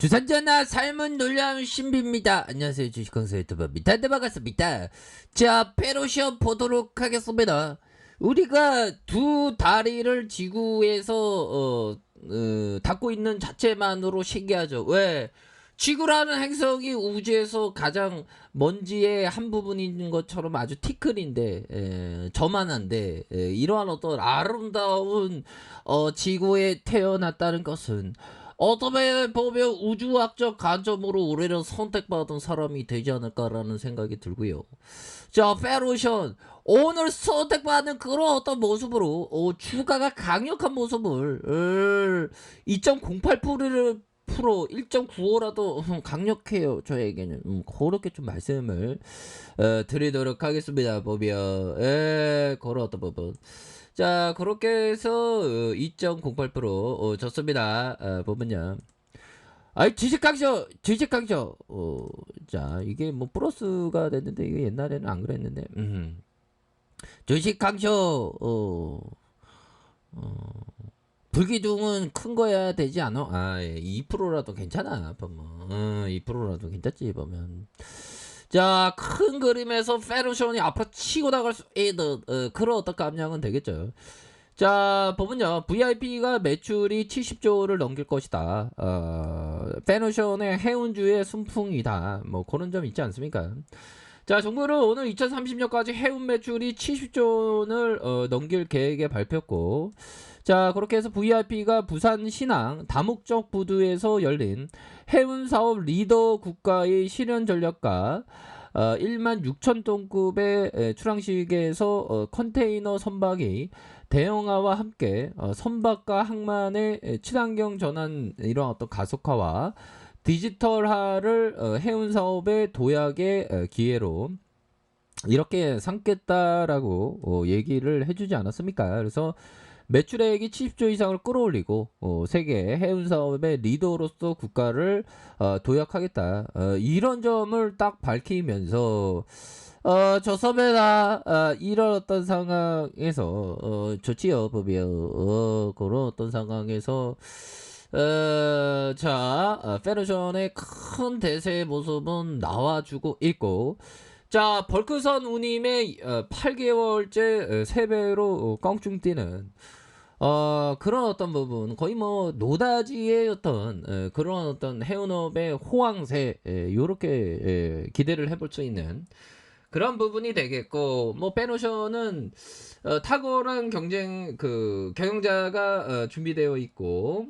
주산전화 삶은 놀라운 신비입니다. 안녕하세요. 주식강사 유튜버입니다. 네, 반갑습니다. 자, 페로시엄 보도록 하겠습니다. 우리가 두 다리를 지구에서 닿고 있는 자체만으로 신기하죠. 왜? 지구라는 행성이 우주에서 가장 먼지의 한 부분인 것처럼 아주 티끌인데 저만한데 이러한 어떤 아름다운 지구에 태어났다는 것은 어떻게 보면 우주학적 관점으로 올해는 선택받은 사람이 되지 않을까라는 생각이 들고요. 자, 페로션 오늘 선택받은 그런 어떤 모습으로 주가가 강력한 모습을 2.08%를 1.95라도 강력해요. 저에게는 그렇게 좀 말씀을 드리도록 하겠습니다. 보면 그런 어떤 부분. 자, 그렇게 해서 2.08% 졌습니다. 보면요. 아이, 주식강조. 자, 이게 뭐 플러스가 됐는데 이게 옛날에는 안 그랬는데. 주식강조 불기둥은 큰 거야 되지 않아? 아, 예, 2%라도 괜찮아. 보면 2%라도 괜찮지 보면. 자, 큰 그림에서 페르션이 앞으로 치고 나갈 수 있는 그런 어떤 감량은 되겠죠. 자, 보면요. VIP가 매출이 70조를 넘길 것이다. 페르션의 해운주의 순풍이다. 뭐 그런 점 있지 않습니까? 자, 정부는 오늘 2030년까지 해운 매출이 70조원을 넘길 계획에 발표했고, 자, 그렇게 해서 VIP가 부산 신항 다목적 부두에서 열린 해운 사업 리더 국가의 실현 전략과 1만 6천 톤급의 출항식에서 컨테이너 선박이 대형화와 함께 선박과 항만의 친환경 전환 이런 어떤 가속화와 디지털화를 해운 사업의 도약의 기회로 이렇게 삼겠다라고 얘기를 해주지 않았습니까? 그래서 매출액이 70조 이상을 끌어올리고 세계 해운 사업의 리더로서 국가를 도약하겠다. 이런 점을 딱 밝히면서 저섬에나 이런 어떤 상황에서 좋지요, 보면 그런 어떤 상황에서 페르션의 큰 대세의 모습은 나와주고 있고, 자, 벌크선 우님의 8개월째 3배로 껑충 뛰는 그런 어떤 부분, 거의 뭐 노다지의 어떤 그런 어떤 해운업의 호황세, 요렇게 기대를 해볼 수 있는 그런 부분이 되겠고, 뭐 페노션은 탁월한 경영자가 준비되어 있고,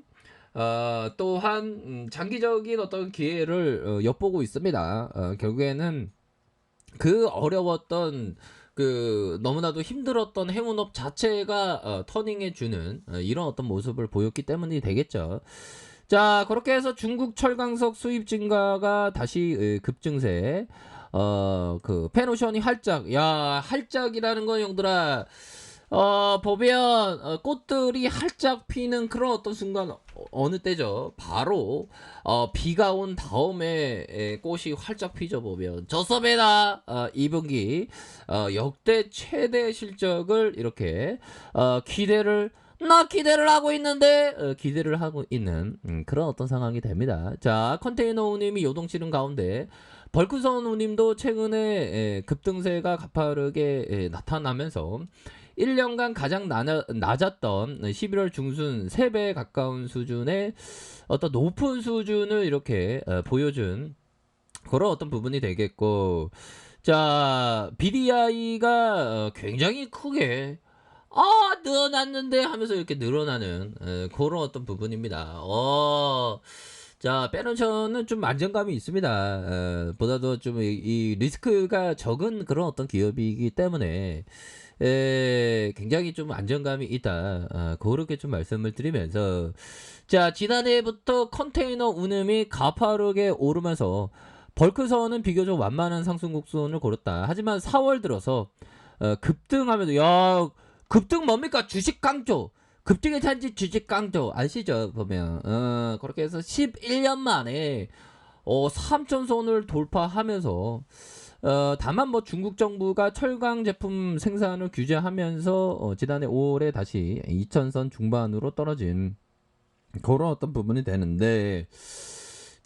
또한 장기적인 어떤 기회를 엿보고 있습니다. 결국에는 그 어려웠던 너무나도 힘들었던 해운업 자체가 터닝해주는 이런 어떤 모습을 보였기 때문이 되겠죠. 자, 그렇게 해서 중국 철강석 수입 증가가 다시 급증세. 페노션이 활짝. 야, 활짝이라는 건 형들아. 보면 꽃들이 활짝 피는 그런 어떤 순간 어느 때죠. 바로 비가 온 다음에 꽃이 활짝 피죠. 보면 저섬에다 2분기 역대 최대 실적을 이렇게 기대를 하고 있는데 기대를 하고 있는 그런 어떤 상황이 됩니다. 자, 컨테이너 운임이 요동치는 가운데 벌크선 운임도 최근에 급등세가 가파르게 나타나면서 1년간 가장 낮았던 11월 중순 3배에 가까운 수준의 어떤 높은 수준을 이렇게 보여준 그런 어떤 부분이 되겠고, 자, BDI가 굉장히 크게 늘어났는데 하면서 이렇게 늘어나는 그런 어떤 부분입니다. 자, 페런션은 좀 안정감이 있습니다. 보다도 좀 이 리스크가 적은 그런 어떤 기업이기 때문에 굉장히 좀 안정감이 있다. 그렇게 좀 말씀을 드리면서, 자, 지난해부터 컨테이너 운임이 가파르게 오르면서 벌크선은 비교적 완만한 상승 곡선을 걸었다. 하지만 4월 들어서 급등하면서, 야, 급등 뭡니까? 주식 강조. 급등의 찬지 주식 강조 아시죠? 보면 그렇게 해서 11년 만에 3천선을 돌파하면서, 다만 뭐 중국 정부가 철강 제품 생산을 규제하면서 지난해 5월에 다시 2천선 중반으로 떨어진 그런 어떤 부분이 되는데,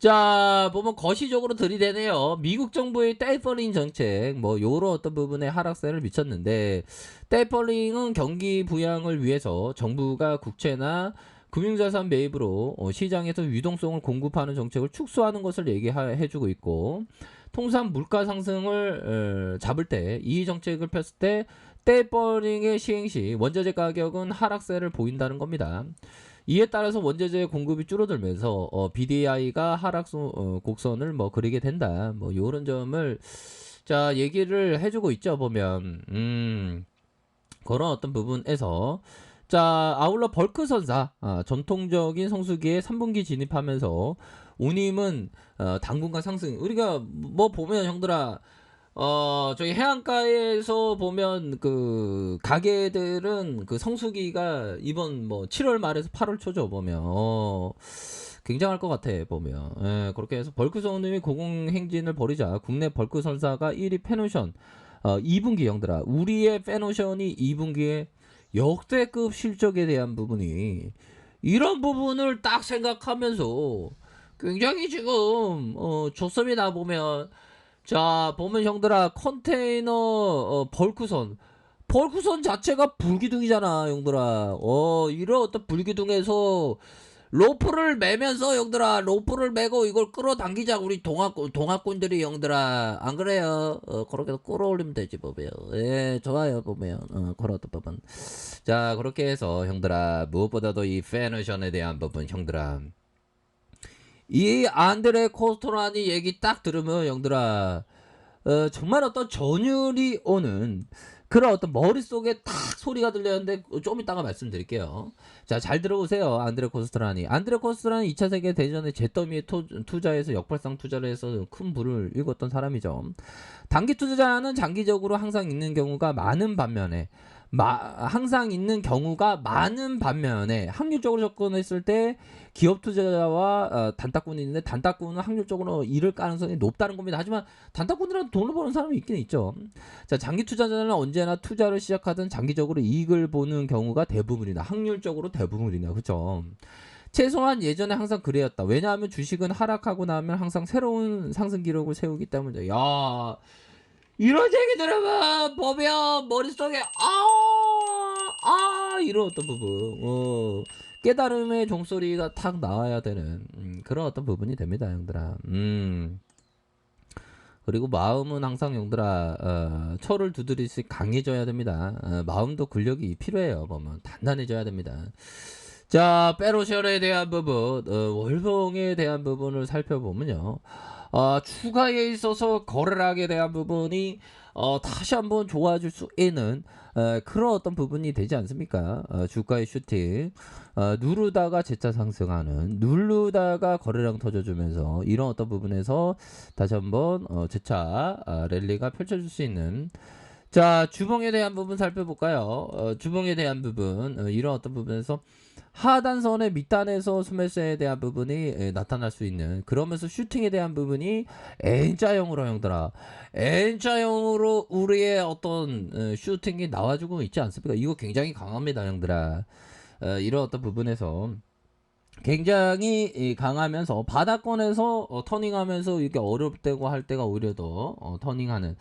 자, 보면 거시적으로 들이대네요. 미국 정부의 테이퍼링 정책, 뭐 요런 어떤 부분에 하락세를 미쳤는데, 테이퍼링은 경기 부양을 위해서 정부가 국채나 금융자산 매입으로 시장에서 유동성을 공급하는 정책을 축소하는 것을 얘기해주고 있고, 통상 물가 상승을 잡을 때 이 정책을 폈을 때 테이퍼링의 시행 시 원자재 가격은 하락세를 보인다는 겁니다. 이에 따라서 원자재 공급이 줄어들면서 BDI가 곡선을 뭐 그리게 된다. 뭐 요런 점을 자 얘기를 해주고 있죠. 보면 그런 어떤 부분에서 자 아울러 벌크 선사 전통적인 성수기에 3분기 진입하면서 운임은 당분간 상승. 우리가 뭐 보면 형들아 저희 해안가에서 보면 그 가게들은 그 성수기가 이번 뭐 7월 말에서 8월 초죠 보면 굉장할 것 같아 보면 그렇게 해서 벌크 선님이 고공행진을 벌이자 국내 벌크 선사가 1위 페노션 2분기 형들아 우리의 페노션이 2분기에 역대급 실적에 대한 부분이 이런 부분을 딱 생각하면서 굉장히 지금 좋습니다 보면 자 보면 형들아 컨테이너 벌크선 자체가 불기둥이잖아 형들아 이런 어떤 불기둥에서 로프를 매면서 형들아 로프를 매고 이걸 끌어당기자 우리 동학꾼들이 형들아 안 그래요 그렇게 해서 끌어올리면 되지 보면 예 좋아요 보면 그런 어떤 부분 자 그렇게 해서 형들아 무엇보다도 이 패너션에 대한 부분 형들아 이 안드레 코스토라니 얘기 딱 들으면 형들아 정말 어떤 전율이 오는 그런 어떤 머릿속에 탁 소리가 들렸는데 좀 이따가 말씀드릴게요. 자, 잘 들어보세요. 안드레 코스토라니. 안드레 코스토라니 2차 세계대전에 잿더미에 투자해서 역발상 투자를 해서 큰 부를 일궜던 사람이죠. 단기 투자자는 장기적으로 항상 있는 경우가 많은 반면에 확률적으로 접근했을 때 기업 투자자와 단타꾼이 있는데 단타꾼은 확률적으로 잃을 가능성이 높다는 겁니다. 하지만 단타꾼이라도 돈을 버는 사람이 있긴 있죠. 자, 장기 투자자는 언제나 투자를 시작하든 장기적으로 이익을 보는 경우가 대부분이다. 확률적으로 대부분이다. 그렇죠? 최소한 예전에 항상 그래였다. 왜냐하면 주식은 하락하고 나면 항상 새로운 상승 기록을 세우기 때문이다. 야, 이런 얘기 들으면 보면 머릿속에 이런 어떤 부분 깨달음의 종소리가 탁 나와야 되는 그런 어떤 부분이 됩니다 형들아 그리고 마음은 항상 형들아 철을 두드리듯이 강해져야 됩니다 마음도 근력이 필요해요 보면 단단해져야 됩니다 자 페로셜에 대한 부분 월봉에 대한 부분을 살펴보면요 추가에 있어서 거래량에 대한 부분이 다시 한번 좋아질 수 있는 그런 어떤 부분이 되지 않습니까? 주가의 슈팅 누르다가 재차 상승하는 누르다가 거래량 터져주면서 이런 어떤 부분에서 다시 한번 재차 랠리가 펼쳐질 수 있는 자 주봉에 대한 부분 살펴볼까요? 주봉에 대한 부분 이런 어떤 부분에서 하단선의 밑단에서 스매스에 대한 부분이 나타날 수 있는 그러면서 슈팅에 대한 부분이 N자형으로 형들아 N자형으로 우리의 어떤 슈팅이 나와주고 있지 않습니까? 이거 굉장히 강합니다 형들아 이런 어떤 부분에서 굉장히 강하면서 바닥권에서 터닝하면서 이렇게 어렵 때고 할 때가 오히려 더 터닝하는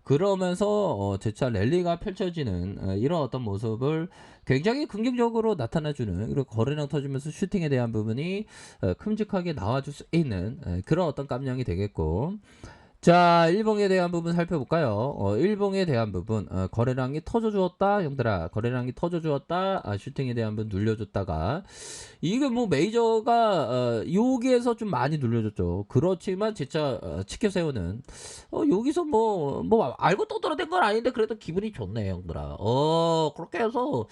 그러면서 재차 랠리가 펼쳐지는 이런 어떤 모습을 굉장히 긍정적으로 나타나주는 그리고 거래량 터지면서 슈팅에 대한 부분이 큼직하게 나와줄 수 있는 그런 어떤 깜냥이 되겠고 자 일봉에 대한 부분 살펴볼까요 일봉에 대한 부분 거래량이 터져주었다 형들아 거래량이 터져주었다 슈팅에 대한 부분 눌려줬다가 이게 뭐 메이저가 여기에서 좀 많이 눌려줬죠 그렇지만 진짜 치켜 세우는 여기서 뭐 알고 떠들어댄 건 아닌데 그래도 기분이 좋네 형들아 그렇게 해서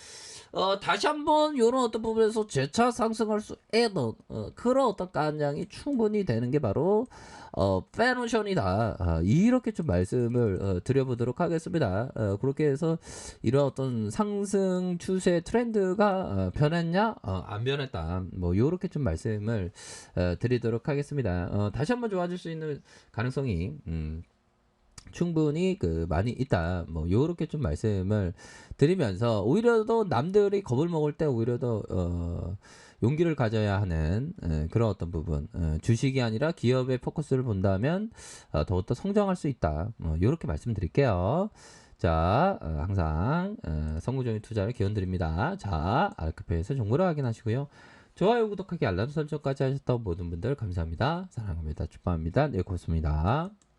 다시 한번 요런 어떤 부분에서 재차 상승할 수 있는 그런 어떤 깐량이 충분히 되는 게 바로 페노션이다 이렇게 좀 말씀을 드려보도록 하겠습니다 그렇게 해서 이런 어떤 상승 추세 트렌드가 변했냐 안 변했다 뭐 요렇게 좀 말씀을 드리도록 하겠습니다 다시 한번 좋아질 수 있는 가능성이 충분히 많이 있다. 뭐 요렇게 좀 말씀을 드리면서 오히려 더 남들이 겁을 먹을 때 오히려 더 용기를 가져야 하는 그런 어떤 부분. 주식이 아니라 기업의 포커스를 본다면 더욱더 성장할 수 있다. 요렇게 말씀드릴게요. 자, 항상 성공적인 투자를 기원드립니다. 자, 아르크페에서 정보를 확인하시고요. 좋아요, 구독하기, 알람 설정까지 하셨던 모든 분들 감사합니다. 사랑합니다. 축복합니다. 네, 고맙습니다.